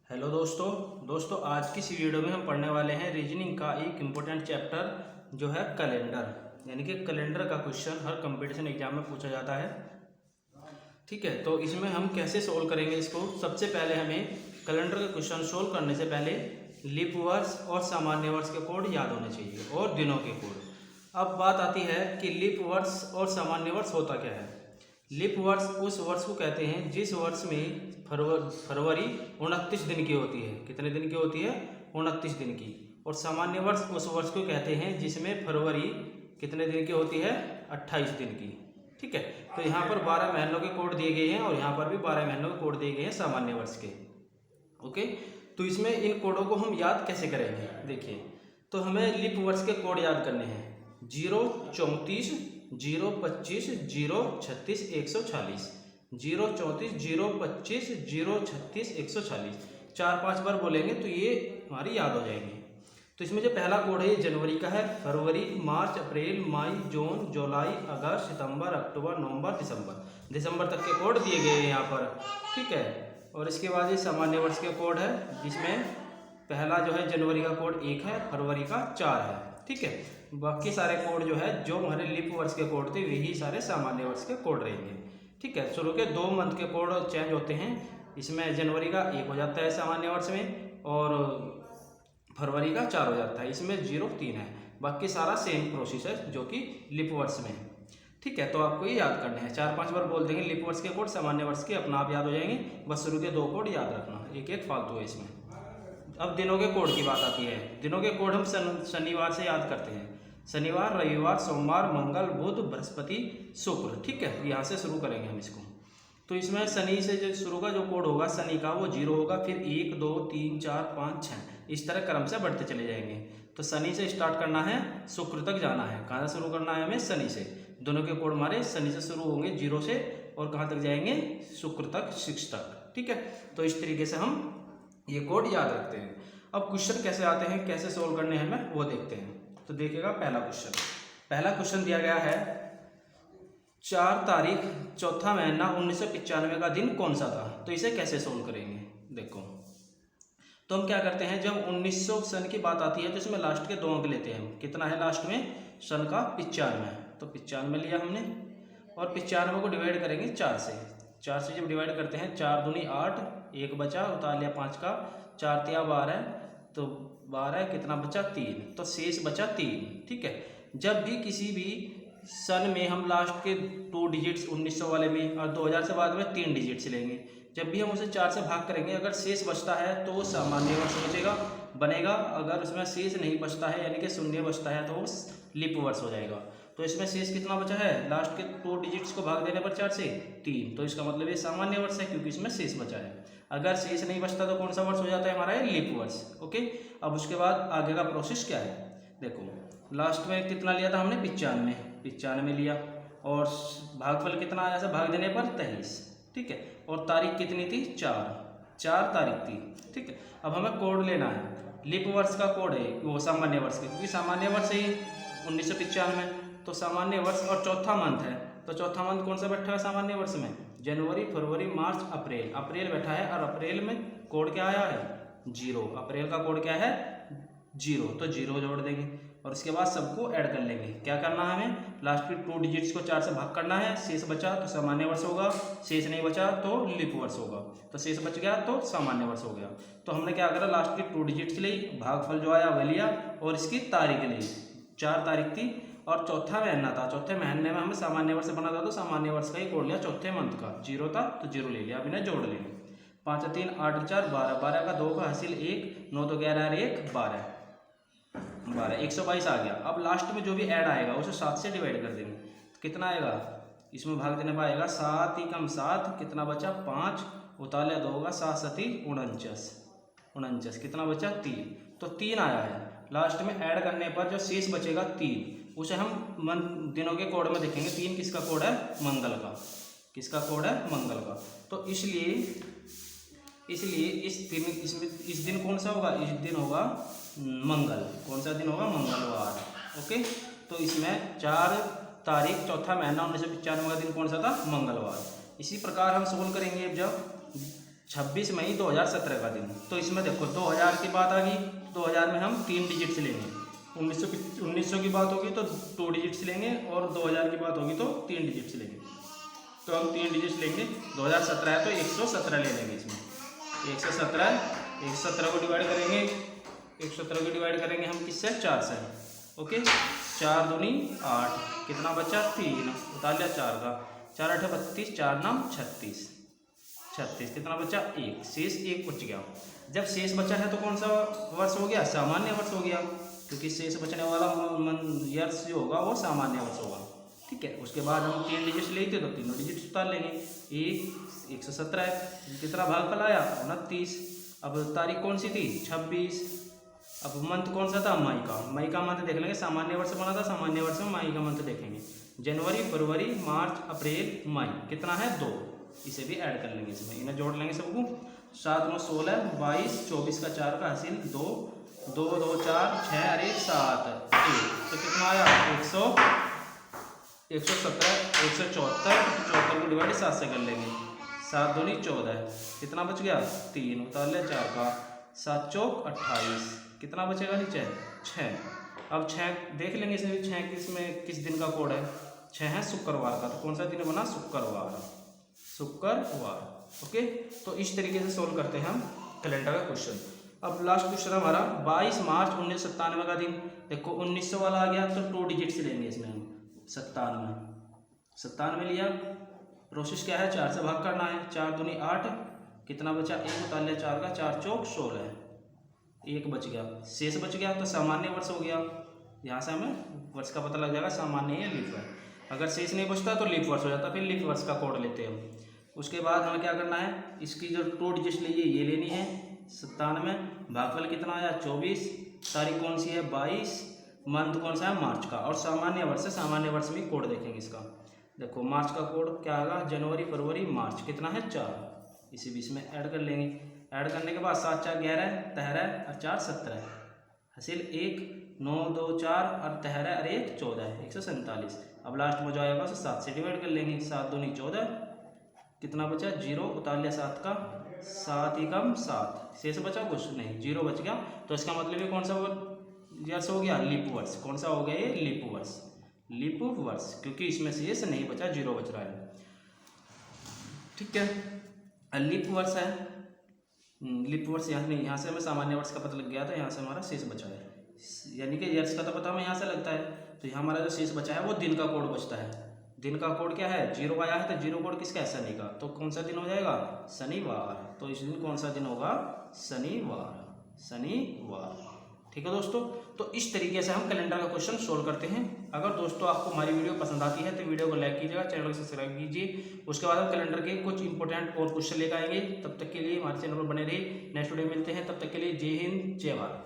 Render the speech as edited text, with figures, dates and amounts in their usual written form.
Hello दोस्तों आज की इस वीडियो में हम पढ़ने वाले हैं रीजनिंग का एक इम्पोर्टेंट चैप्टर जो है कैलेंडर। यानी कि कैलेंडर का क्वेश्चन हर कंपटीशन एग्जाम में पूछा जाता है। ठीक है, तो इसमें हम कैसे सोल्व करेंगे इसको। सबसे पहले हमें कैलेंडर का क्वेश्चन सोल्व करने से पहले लीप वर्ष और सामान्य वर्ष के कोड याद होने चाहिए और दिनों के कोड। अब बात आती है कि लीप वर्ष और सामान्य वर्ष होता क्या है। लीप वर्ष उस वर्ष को कहते हैं जिस वर्ष में फरवरी 29 दिन की होती है। कितने दिन की होती है? 29 दिन की। और सामान्य वर्ष उस वर्ष को कहते हैं जिसमें फरवरी कितने दिन की होती है? 28 दिन की। ठीक है, तो यहाँ पर 12 महीनों के कोड दिए गए हैं और यहाँ पर भी 12 महीनों के कोड दिए गए हैं सामान्य वर्ष के। ओके, तो इसमें इन कोडों को हम याद कैसे करेंगे? देखिए, तो हमें लीप वर्ष के कोड याद करने हैं। 034 025 036 140, 034 025 036 140। 4-5 बार बोलेंगे तो ये हमारी याद हो जाएंगे। तो इसमें जो पहला कोड है ये जनवरी का है। फरवरी, मार्च, अप्रैल, मई, जून, जुलाई, अगस्त, सितंबर, अक्टूबर, नवंबर, दिसंबर तक के कोड दिए गए हैं यहाँ पर। ठीक है, और इसके बाद ये सामान्य वर्ष के कोड है जिसमें पहला जो है जनवरी का कोड 1 है, फरवरी का 4 है। ठीक है, बाकी सारे कोड जो है जो हमारे लीप वर्ष के कोड थे वही सारे सामान्य वर्ष के कोड रहेंगे। ठीक है, शुरू के 2 मंथ के कोड चेंज होते हैं। इसमें जनवरी का 1 हो जाता है सामान्य वर्ष में और फरवरी का 4 हो जाता है। इसमें 0-3 है। बाकी सारा सेम प्रोसेस है जो कि लीप वर्ष में है। ठीक है, तो आपको ये याद करने हैं। 4-5 बार बोल देंगे लीप वर्ष के कोड, सामान्य वर्ष के अपना आप याद हो जाएंगे। बस शुरू के 2 कोड याद रखना, एक फालतू है इसमें। अब दिनों के कोड की बात आती है। दिनों के कोड हम शनिवार से याद करते हैं। शनिवार, रविवार, सोमवार, मंगल, बुध, बृहस्पति, शुक्र। ठीक है, यहाँ से शुरू करेंगे हम इसको। तो इसमें शनि से जो शुरू का जो कोड होगा शनि का वो 0 होगा, फिर 1 2 3 4 5 6 इस तरह क्रम से बढ़ते चले जाएंगे। तो शनि से स्टार्ट करना है, शुक्र तक जाना है। कहाँ से शुरू करना है हमें? शनि से। दोनों के कोड हमारे शनि से शुरू होंगे 0 से और कहाँ तक जाएंगे? शुक्र तक, 6 तक। ठीक है, तो इस तरीके से हम ये कोड याद रखते हैं। अब क्वेश्चन कैसे आते हैं, कैसे सोल्व करने हैं हमें वो देखते हैं। तो देखिएगा पहला क्वेश्चन दिया गया है 4 तारीख चौथा महीना 1995 का दिन कौन सा था। तो इसे कैसे सोल्व करेंगे? देखो, तो हम क्या करते हैं, जब 1900 सन की बात आती है तो इसमें लास्ट के 2 अंक लेते हैं हम। कितना है लास्ट में? सन का 95। तो 95 लिया हमने और 95 को डिवाइड करेंगे 4 से। 4 से जब डिवाइड करते हैं 4 दूनी 8, 1 बचा, उतार लिया 5 का, 4 तिया 12, तो 12 कितना बचा? 3, तो शेष बचा 3। ठीक है, जब भी किसी भी सन में हम लास्ट के 2 डिजिट्स 1900 वाले में और 2000 से बाद में 3 डिजिट्स लेंगे। जब भी हम उसे 4 से भाग करेंगे, अगर शेष बचता है तो वो सामान्य वर्ष बनेगा। अगर उसमें शेष नहीं बचता है यानी कि शून्य बचता है तो वो लीप वर्ष हो जाएगा। तो इसमें शेष कितना बचा है? लास्ट के 2 डिजिट्स को भाग देने पर 4 से 3, तो इसका मतलब ये सामान्य वर्ष है क्योंकि इसमें शेष बचा है। अगर शेष नहीं बचता तो कौन सा वर्ष हो जाता है हमारा? लीप वर्ष। ओके, अब उसके बाद आगे का प्रोसेस क्या है? देखो, लास्ट में कितना लिया था हमने? 95 लिया और भागफल कितना आया था भाग देने पर? 23। ठीक है, और तारीख कितनी थी? 4 तारीख थी। ठीक है, अब हमें कोड लेना है। लीप वर्ष का कोड है वो सामान्य वर्ष का, क्योंकि सामान्य वर्ष है 1995। तो सामान्य वर्ष और चौथा मंथ है, तो चौथा मंथ कौन सा बैठा है सामान्य वर्ष में? जनवरी, फरवरी, मार्च, अप्रैल। अप्रैल बैठा है और अप्रैल में कोड क्या आया है? 0। अप्रैल का कोड क्या है? 0, तो 0 जोड़ देंगे और इसके बाद सबको ऐड कर लेंगे। क्या करना है हमें? लास्ट के 2 डिजिट्स को 4 से भाग करना है। शेष बचा तो सामान्य वर्ष होगा, शेष नहीं बचा तो लीप वर्ष होगा। तो शेष बच गया तो सामान्य वर्ष हो गया। तो हमने क्या करा? लास्ट की 2 डिजिट्स ली, भागफल जो आया वह लिया और इसकी तारीख ली। 4 तारीख थी और चौथा महीना था। चौथे महीने में हमें सामान्य वर्ष बना था तो सामान्य वर्ष का ही कोड लिया। चौथे मंथ का 0 था तो 0 ले लिया। अब इन्हें जोड़ लेंगे। 5 3 8 4 12, 12 का 2 का हासिल 1, 9 2 11 1 12, 122 आ गया। अब लास्ट में जो भी ऐड आएगा उसे 7 से डिवाइड कर देंगे। कितना आएगा? इसमें भाग देने पर आएगा 7 ही कम 7, कितना बचा? 5, उतार लिया 2 का, 7 7 49, कितना बचा? 3, तो 3 आया है। लास्ट में ऐड करने पर जो शेष बचेगा 3, उसे हम दिनों के कोड में देखेंगे। 3 किसका कोड है? मंगल का। किसका कोड है? मंगल का। तो इसलिए इस दिन कौन सा होगा? इस दिन होगा मंगल। कौन सा दिन होगा? मंगलवार। ओके, तो इसमें 4 तारीख चौथा महीना 1995 का दिन कौन सा था? मंगलवार। इसी प्रकार हम सोल्व करेंगे। जब 26 मई 2017 का दिन। तो इसमें देखो 2000 की बात आ गई, 2000 में हम 3 डिजिट्स लेंगे। 1900 की बात होगी तो 2 डिजिट्स लेंगे, और 2000 की बात होगी तो 3 डिजिट्स लेंगे। तो हम 3 डिजिट्स लेंगे। 2017 है तो 117 ले लेंगे इसमें। 117 को डिवाइड करेंगे, 117 को डिवाइड करेंगे हम किससे, 4 से। ओके, 4 दूनी 8, कितना बचा 3, उतार लिया 4 का, 4 8 32, 4 9 36, कितना बचा 1, शेष 1 बच गया। जब शेष बचा है तो कौन सा वर्ष हो गया, सामान्य वर्ष हो गया, क्योंकि शेष बचने वाला यर्स जो होगा वो सामान्य वर्ष होगा। ठीक है, उसके बाद हम 3 डिजिट्स लेते तो तीनों डिजिट्स उतार लेंगे। 117 है, कितना भागफल आया 29। अब तारीख कौन सी थी 26। अब मंथ कौन सा था, मई का मंथ देख लेंगे, सामान्य वर्ष बना था, सामान्य वर्ष में मई का मंथ देखेंगे। जनवरी, फरवरी, मार्च, अप्रैल, मई, कितना है 2, इसे भी ऐड कर लेंगे इसमें, इन्हें जोड़ लेंगे सबको। 7 में 16, 22, 24 का 4 का हासिल 2, 2 2 4 6 और 1 7 1, तो कितना आया 117, 174 को डिवाइड 7 से कर लेंगे। 7 दूनी 14, कितना बच गया 3, उतार लिया 4 का, 7 चौक 28, कितना बचेगा नीचे 6। अब 6 देख लेंगे इसमें भी, 6 किसमें किस दिन का कोड है, 6 है शुक्रवार का, तो कौन सा दिन बना शुक्रवार। ओके, तो इस तरीके से सोल्व करते हैं हम कैलेंडर का क्वेश्चन। अब लास्ट क्वेश्चन हमारा 22 मार्च 1997 का दिन। देखो 1900 वाला आ गया तो 2 डिजिट्स लेंगे इसमें हम। 97 लिया, प्रोसेस क्या है, 4 से भाग करना है। 4 दूनी 8, कितना बचा 1, उतार लिया 4 का, 4 चौक 16, 1 बच गया, शेष बच गया तो सामान्य वर्ष हो गया। यहाँ से हमें वर्ष का पता लग जाएगा, सामान्य या लीप वर्ष। अगर शेष नहीं बचता तो लीप वर्ष हो जाता, फिर लीप वर्ष का कोड लेते हैं हम। उसके बाद हमें क्या करना है, इसकी जो 2 डिजिट्स ली है ये लेनी है। 97, भागफल कितना आया 24, तारीख कौन सी है 22, मंथ कौन सा है मार्च का, और सामान्य वर्ष है, सामान्य वर्ष में कोड देखेंगे इसका। देखो मार्च का कोड क्या आएगा, जनवरी, फरवरी, मार्च, कितना है 4, इसी बीच में ऐड कर लेंगे। ऐड करने के बाद 7 4 11, 13 और 4 17, हासिल 1, 9 2 4 और 13 और 1 14, 147। अब लास्ट में जो आएगा उसे 7 से डिवाइड कर लेंगे। 7 दूनी 14, कितना बचा 0, उतार लिया 7 का, 7 ही कम 7, शेष बचा कुछ नहीं, 0 बच गया। तो इसका मतलब ये कौन सा वर्ष हो गया, लीप वर्ष। कौन सा हो गया ये, लीप वर्ष, क्योंकि इसमें शेष नहीं बचा, 0 बच रहा है। ठीक है, लीप वर्ष है, लीप वर्ष यहाँ से हमें सामान्य वर्ष का पता लग गया था, यहाँ से हमारा शेष बचा है, यानी कि ईयर्स का तो पता हमें यहाँ से लगता है। तो यहाँ हमारा जो शेष बचा है वो दिन का कोड बचता है। दिन का कोड क्या है, 0 आया है, तो 0 कोड किसका है, शनि का, तो कौन सा दिन हो जाएगा, शनिवार। तो इस दिन कौन सा दिन होगा, शनिवार। ठीक है दोस्तों, तो इस तरीके से हम कैलेंडर का क्वेश्चन सोल्व करते हैं। अगर दोस्तों आपको हमारी वीडियो पसंद आती है तो वीडियो को लाइक कीजिएगा, चैनल को सब्सक्राइब कीजिए। उसके बाद हम कैलेंडर के कुछ इंपॉर्टेंट और क्वेश्चन लेकर आएंगे। तब तक के लिए हमारे चैनल पर बने रहिए। नेक्स्ट वीडियो मिलते हैं, तब तक के लिए जय हिंद, जय भारत।